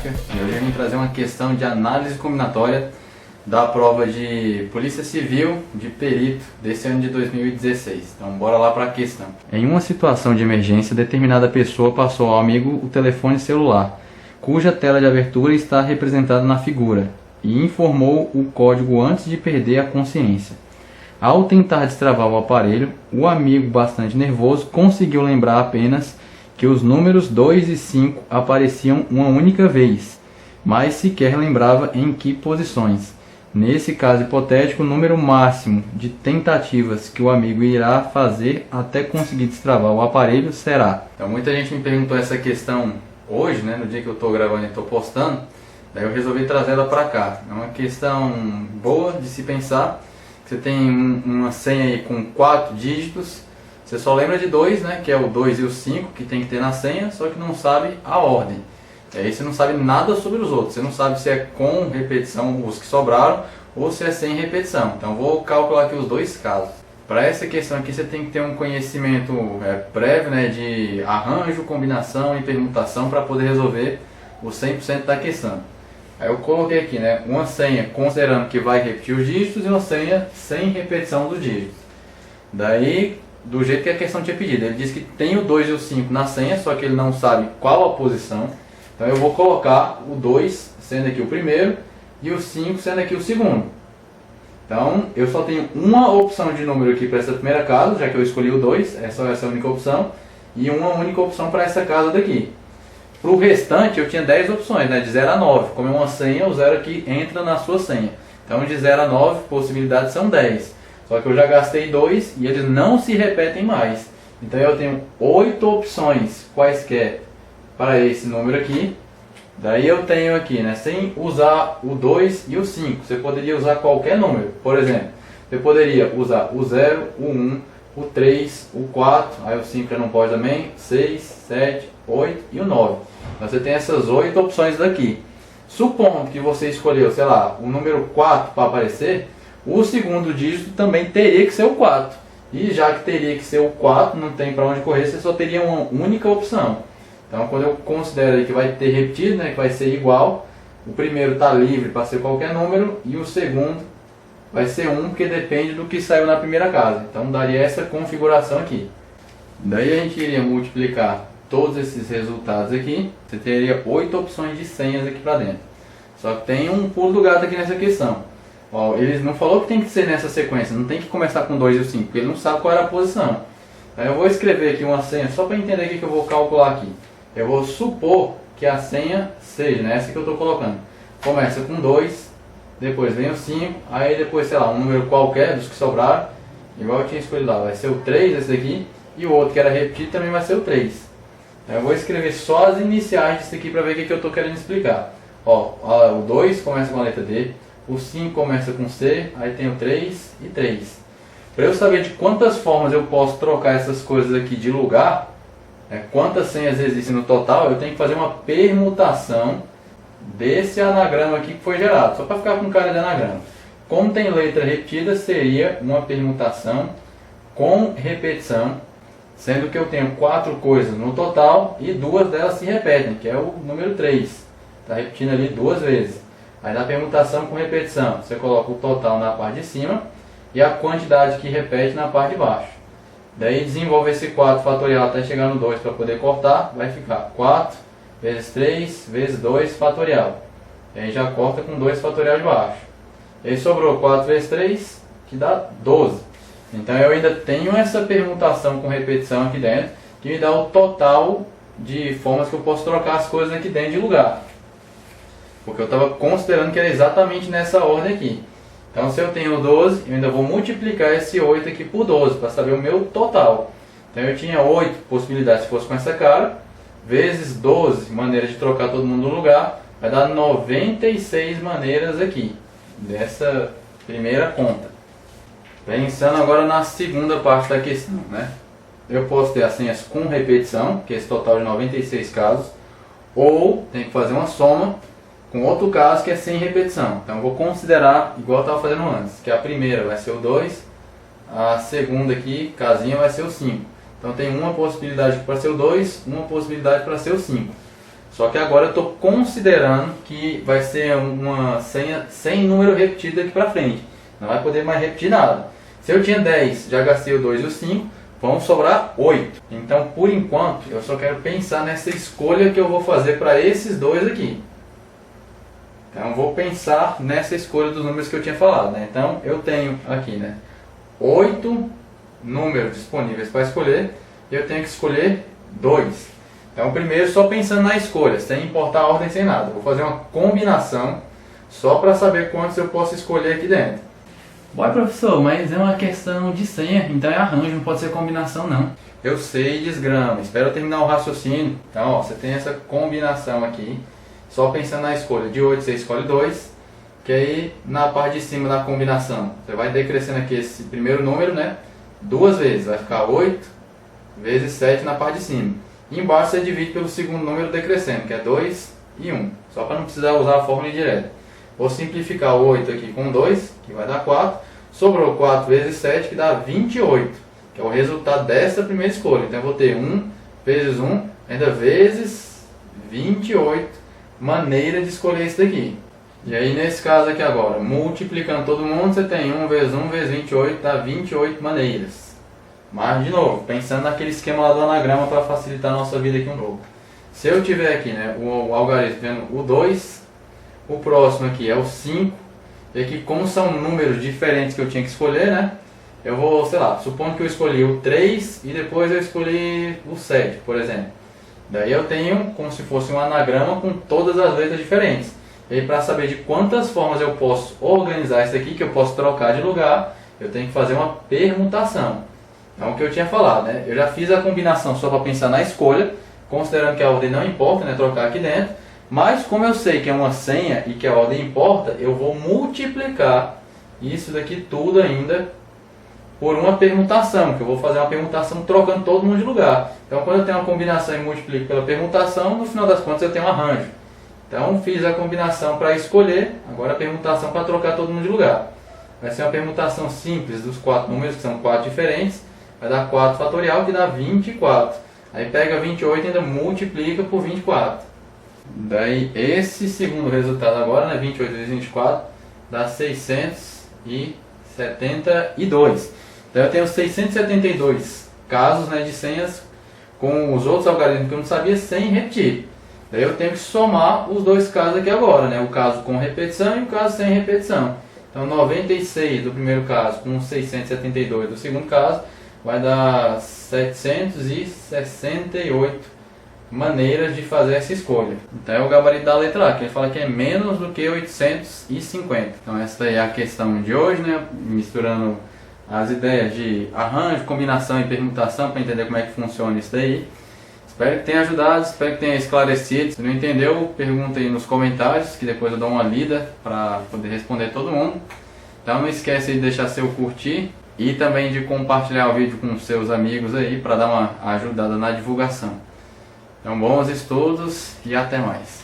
Matemática e hoje eu vim trazer uma questão de análise combinatória da prova de Polícia Civil de Perito desse ano de 2016. Então bora lá para a questão. Em uma situação de emergência, determinada pessoa passou ao amigo o telefone celular, cuja tela de abertura está representada na figura, e informou o código antes de perder a consciência. Ao tentar destravar o aparelho, o amigo, bastante nervoso, conseguiu lembrar apenas que os números 2 e 5 apareciam uma única vez, mas sequer lembrava em que posições. Nesse caso hipotético, o número máximo de tentativas que o amigo irá fazer até conseguir destravar o aparelho será. Então muita gente me perguntou essa questão hoje, no dia que eu estou gravando e estou postando, daí eu resolvi trazer ela para cá. É uma questão boa de se pensar. Você tem uma senha aí com 4 dígitos, você só lembra de 2, que é o 2 e o 5 que tem que ter na senha, só que não sabe a ordem. E aí você não sabe nada sobre os outros, você não sabe se é com repetição os que sobraram ou se é sem repetição. Então vou calcular aqui os dois casos. Para essa questão aqui você tem que ter um conhecimento prévio de arranjo, combinação e permutação para poder resolver o 100% da questão. Aí eu coloquei aqui uma senha considerando que vai repetir os dígitos e uma senha sem repetição dos dígitos. Daí, do jeito que a questão tinha pedido, ele disse que tem o 2 e o 5 na senha, só que ele não sabe qual a posição. Então eu vou colocar o 2 sendo aqui o primeiro e o 5 sendo aqui o segundo. Então eu só tenho uma opção de número aqui para essa primeira casa, já que eu escolhi o 2, é só essa única opção, e uma única opção para essa casa daqui. Para o restante eu tinha 10 opções, de 0 a 9. Como é uma senha, o 0 aqui entra na sua senha. Então de 0 a 9 possibilidades são 10. Só que eu já gastei 2 e eles não se repetem mais. Então eu tenho 8 opções quaisquer para esse número aqui. Daí eu tenho aqui, sem usar o 2 e o 5. Você poderia usar qualquer número. Por exemplo, você poderia usar o 0, o 1, o 3, o 4, aí o 5 já não pode também, 6, 7, 8 e o 9. Então você tem essas 8 opções daqui. Supondo que você escolheu, sei lá, o número 4 para aparecer, o segundo dígito também teria que ser o 4. E já que teria que ser o 4, não tem para onde correr, você só teria uma única opção. Então quando eu considero aí que vai ter repetido, que vai ser igual, o primeiro está livre para ser qualquer número e o segundo vai ser 1, porque depende do que saiu na primeira casa. Então daria essa configuração aqui. Daí a gente iria multiplicar todos esses resultados aqui, você teria 8 opções de senhas aqui para dentro. Só que tem um pulo do gato aqui nessa questão. Ele não falou que tem que ser nessa sequência, não tem que começar com 2 e o 5, porque ele não sabe qual era a posição. Então eu vou escrever aqui uma senha só para entender o que eu vou calcular aqui. Eu vou supor que a senha seja, essa que eu estou colocando. Começa com 2, depois vem o 5, aí depois, sei lá, um número qualquer dos que sobraram, igual eu tinha escolhido lá, vai ser o 3 esse daqui, e o outro que era repetido também vai ser o 3. Eu vou escrever só as iniciais disso aqui para ver o que eu estou querendo explicar. O 2 começa com a letra D, o 5 começa com C, aí tem o 3 e 3. Para eu saber de quantas formas eu posso trocar essas coisas aqui de lugar, quantas senhas existem no total, eu tenho que fazer uma permutação desse anagrama aqui que foi gerado, só para ficar com cara de anagrama. Como tem letra repetida, seria uma permutação com repetição, sendo que eu tenho 4 coisas no total e 2 delas se repetem, que é o número 3. Está repetindo ali 2 vezes. Aí na permutação com repetição, você coloca o total na parte de cima e a quantidade que repete na parte de baixo. Daí desenvolve esse 4 fatorial até chegar no 2 para poder cortar, vai ficar 4 vezes 3 vezes 2 fatorial. E aí já corta com 2 fatorial de baixo. E aí sobrou 4 vezes 3, que dá 12. Então eu ainda tenho essa permutação com repetição aqui dentro, que me dá o total de formas que eu posso trocar as coisas aqui dentro de lugar. Porque eu estava considerando que era exatamente nessa ordem aqui. Então se eu tenho 12, eu ainda vou multiplicar esse 8 aqui por 12, para saber o meu total. Então eu tinha 8 possibilidades se fosse com essa cara, vezes 12 maneiras de trocar todo mundo no lugar, vai dar 96 maneiras aqui, dessa primeira conta. Pensando agora na segunda parte da questão, eu posso ter as senhas com repetição, que é esse total de 96 casos, ou tem que fazer uma soma com outro caso que é sem repetição. Então eu vou considerar igual eu estava fazendo antes, que a primeira vai ser o 2, a segunda aqui, casinha, vai ser o 5. Então tem uma possibilidade para ser o 2, uma possibilidade para ser o 5. Só que agora eu estou considerando que vai ser uma senha sem número repetido daqui para frente. Não vai poder mais repetir nada. Se eu tinha 10, já gastei o 2 e o 5, vão sobrar 8. Então, por enquanto, eu só quero pensar nessa escolha que eu vou fazer para esses dois aqui. Então, eu vou pensar nessa escolha dos números que eu tinha falado, né? Então, eu tenho aqui, né, 8 números disponíveis para escolher. E eu tenho que escolher 2. Então, primeiro, só pensando na escolha, sem importar a ordem, sem nada. Vou fazer uma combinação só para saber quantos eu posso escolher aqui dentro. Bom, professor, mas é uma questão de senha, então é arranjo, não pode ser combinação não. Eu sei, desgrama, espero eu terminar o raciocínio. Então, ó, você tem essa combinação aqui, só pensando na escolha. De 8 você escolhe 2, que aí na parte de cima da combinação, você vai decrescendo aqui esse primeiro número, né? 2 vezes, vai ficar 8 vezes 7 na parte de cima. E embaixo você divide pelo segundo número decrescendo, que é 2 e 1. Só para não precisar usar a fórmula direta. Vou simplificar o 8 aqui com 2, que vai dar 4. Sobrou 4 vezes 7, que dá 28. Que é o resultado dessa primeira escolha. Então eu vou ter 1 vezes 1, ainda vezes 28 maneiras de escolher isso daqui. E aí nesse caso aqui agora, multiplicando todo mundo, você tem 1 vezes 28, dá 28 maneiras. Mas, de novo, pensando naquele esquema lá do anagrama para facilitar a nossa vida aqui um pouco. Se eu tiver aqui, né, o algarismo vendo o 2, o próximo aqui é o 5, e aqui como são números diferentes que eu tinha que escolher, né, eu vou, sei lá, supondo que eu escolhi o 3 e depois eu escolhi o 7, por exemplo. Daí eu tenho como se fosse um anagrama com todas as letras diferentes. E aí para saber de quantas formas eu posso organizar isso aqui, que eu posso trocar de lugar, eu tenho que fazer uma permutação. Então, o que eu tinha falado, né? Eu já fiz a combinação só para pensar na escolha, considerando que a ordem não importa, né? Trocar aqui dentro. Mas, como eu sei que é uma senha e que a ordem importa, eu vou multiplicar isso daqui tudo ainda por uma permutação, que eu vou fazer uma permutação trocando todo mundo de lugar. Então, quando eu tenho uma combinação e multiplico pela permutação, no final das contas eu tenho um arranjo. Então, fiz a combinação para escolher, agora a permutação para trocar todo mundo de lugar. Vai ser uma permutação simples dos 4 números, que são 4 diferentes. Vai dar 4 fatorial, que dá 24. Aí pega 28 e ainda multiplica por 24. Daí esse segundo resultado agora, né, 28 vezes 24, dá 672. Então eu tenho 672 casos, né, de senhas com os outros algarismos que eu não sabia sem repetir. Daí eu tenho que somar os dois casos aqui agora, né, o caso com repetição e o caso sem repetição. Então 96 do primeiro caso com 672 do segundo caso, vai dar 768 maneiras de fazer essa escolha. Então é o gabarito da letra A, que ele fala que é menos do que 850. Então essa é a questão de hoje, né? Misturando as ideias de arranjo, combinação e permutação para entender como é que funciona isso daí. Espero que tenha ajudado, espero que tenha esclarecido. Se não entendeu, pergunta aí nos comentários, que depois eu dou uma lida para poder responder todo mundo. Então não esquece de deixar seu curtir e também de compartilhar o vídeo com seus amigos aí para dar uma ajudada na divulgação. Então bons estudos e até mais.